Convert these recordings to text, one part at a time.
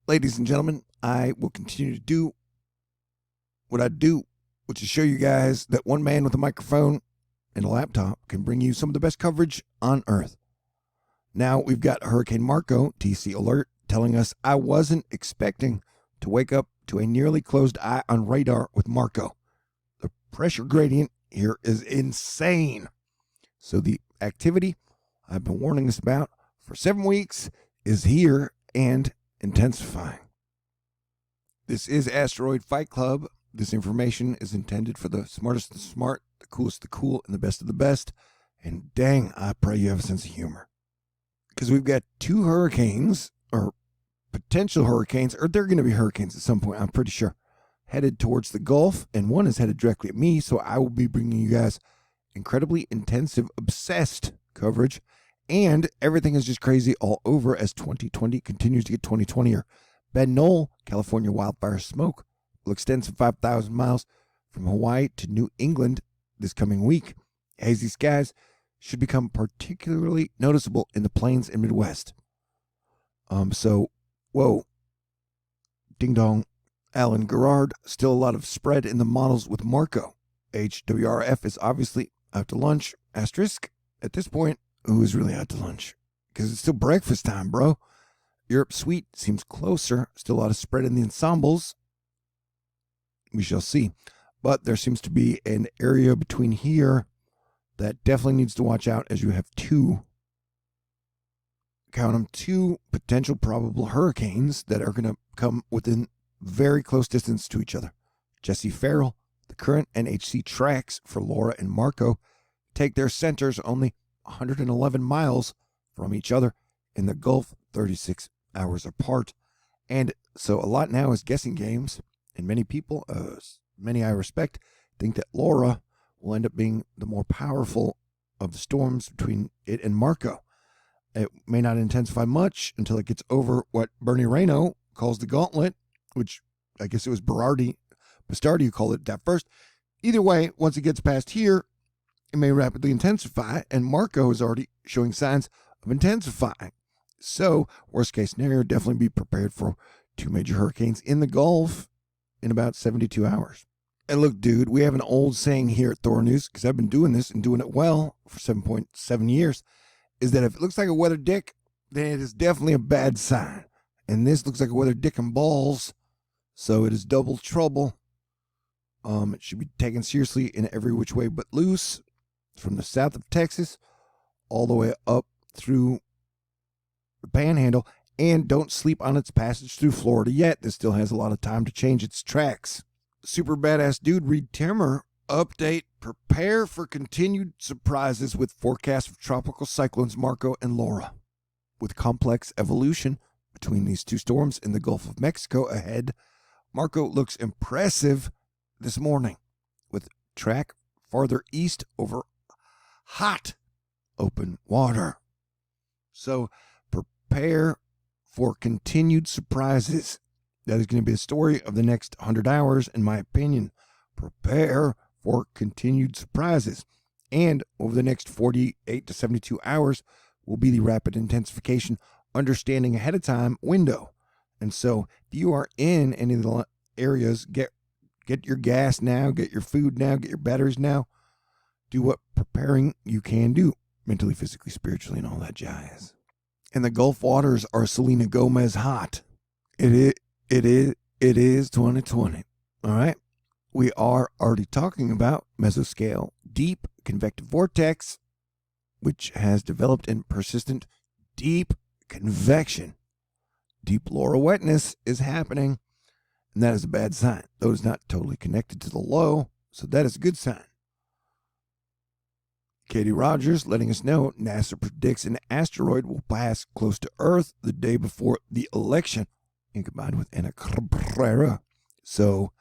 Ladies and gentlemen, I will continue to do what I do, which is show you guys that one man with a microphone and a laptop can bring you some of the best coverage on Earth. Now we've got Hurricane Marco, TC alert, telling us I wasn't expecting to wake up to a nearly closed eye on radar with Marco. The pressure gradient here is insane. So the activity I've been warning us about for 7 weeks is here and intensifying. This is Asteroid Fight Club. This information is intended for the smartest of the smart, the coolest of the cool, and the best of the best. And dang, I pray you have a sense of humor. Because we've got 2 hurricanes, or potential hurricanes, or they're going to be hurricanes at some point, I'm pretty sure, headed towards the Gulf, and one is headed directly at me, so I will be bringing you guys incredibly intensive, obsessed coverage, and everything is just crazy all over as 2020 continues to get 2020er. Ben Knoll, California wildfire smoke will extend some 5,000 miles from Hawaii to New England this coming week. Hazy skies should become particularly noticeable in the plains and Midwest. Whoa, ding dong. Alan Gerard, still a lot of spread in the models with Marco. HWRF is obviously out to lunch. Asterisk, at this point, who is really out to lunch? Because it's still breakfast time, bro. Europe Sweet seems closer. Still a lot of spread in the ensembles. We shall see. But there seems to be an area between here that definitely needs to watch out, as you have 2 potential probable hurricanes that are going to come within very close distance to each other. Jesse Farrell, the current NHC tracks for Laura and Marco, take their centers only 111 miles from each other in the Gulf, 36 hours apart. And so a lot now is guessing games, and many people, many I respect, think that Laura will end up being the more powerful of the storms between it and Marco. It may not intensify much until it gets over what Bernie Rayno calls the gauntlet, which I guess it was Bastardi who called it that first. Either way, once it gets past here, it may rapidly intensify, and Marco is already showing signs of intensifying. So, worst case scenario, definitely be prepared for 2 major hurricanes in the Gulf in about 72 hours. And look, dude, we have an old saying here at THORnews, because I've been doing this and doing it well for 7.7 years, is that if it looks like a weather dick, then it is definitely a bad sign. And this looks like a weather dick and balls, so it is double trouble. It should be taken seriously in every which way but loose, from the south of Texas all the way up through the Panhandle, and don't sleep on its passage through Florida yet. This still has a lot of time to change its tracks. Super badass dude Reed Timmer update: prepare for continued surprises with forecasts of tropical cyclones Marco and Laura. With complex evolution between these 2 storms in the Gulf of Mexico ahead, Marco looks impressive this morning, with track farther east over hot open water. So prepare for continued surprises. That is going to be the story of the next 100 hours, in my opinion. Prepare for continued surprises. And over the next 48 to 72 hours will be the rapid intensification, understanding ahead of time window. And so if you are in any of the areas, get your gas now, get your food now, get your batteries now. Do what preparing you can do, mentally, physically, spiritually, and all that jazz. And the Gulf waters are Selena Gomez hot. It is 2020. All right. We are already talking about mesoscale deep convective vortex, which has developed in persistent deep convection. Deep Laura wetness is happening, and that is a bad sign. Though it's not totally connected to the low, so that is a good sign. Katie Rogers letting us know NASA predicts an asteroid will pass close to Earth the day before the election, and combined with Ana Cabrera. So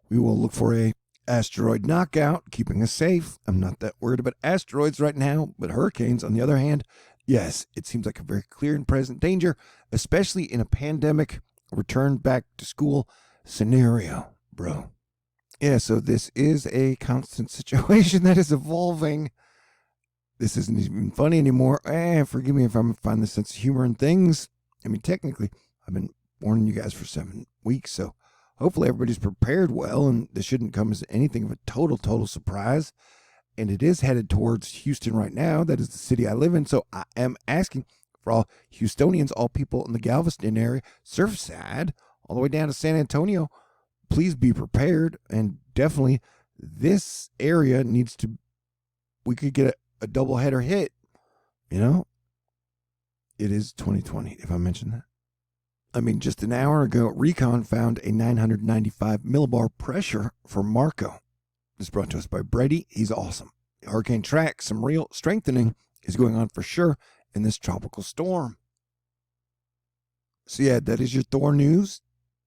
we will look for a asteroid knockout, keeping us safe. I'm not that worried about asteroids right now, but hurricanes, on the other hand, yes, it seems like a very clear and present danger, especially in a pandemic, return back to school scenario, bro. Yeah, so this is a constant situation that is evolving. This isn't even funny anymore. Forgive me if I'm finding the sense of humor in things. I mean, technically, I've been warning you guys for 7 weeks. So hopefully everybody's prepared well, and this shouldn't come as anything of a total surprise. And it is headed towards Houston right now. That is the city I live in. So I am asking for all Houstonians, all people in the Galveston area, Surfside, all the way down to San Antonio, please be prepared. And definitely this area needs to, we could get a doubleheader hit, you know? It is 2020, if I mentioned that. I mean, just an hour ago, Recon found a 995 millibar pressure for Marco. This is brought to us by Brady. He's awesome. The hurricane track, some real strengthening is going on for sure in this tropical storm. So yeah, that is your Thor news.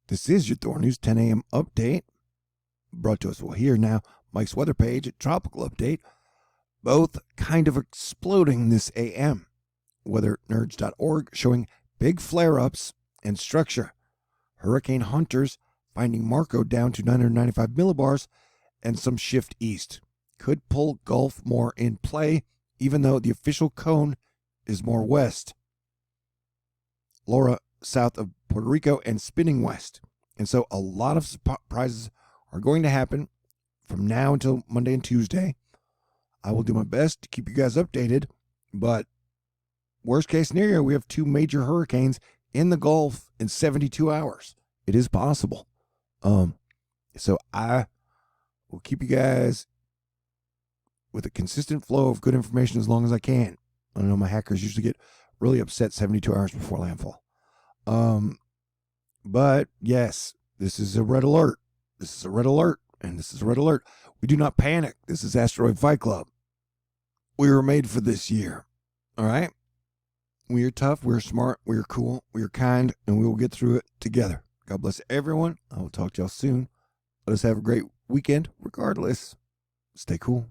This is your Thor news 10 a.m. update. Brought to us, well, here now, Mike's weather page at Tropical Update. Both kind of exploding this AM. WeatherNerds.org showing big flare-ups and structure. Hurricane hunters finding Marco down to 995 millibars and some shift east. Could pull Gulf more in play, even though the official cone is more west. Laura south of Puerto Rico and spinning west. And so a lot of surprises are going to happen from now until Monday and Tuesday. I will do my best to keep you guys updated, but worst case scenario, we have 2 major hurricanes in the Gulf in 72 hours. It is possible. So I will keep you guys with a consistent flow of good information as long as I can. I know my hackers usually get really upset 72 hours before landfall. But yes, this is a red alert. This is a red alert, and this is a red alert. We do not panic. This is Asteroid Fight Club. We were made for this year. All right? We are tough, we are smart, we are cool, we are kind, and we will get through it together. God bless everyone. I will talk to y'all soon. Let us have a great weekend regardless. Stay cool.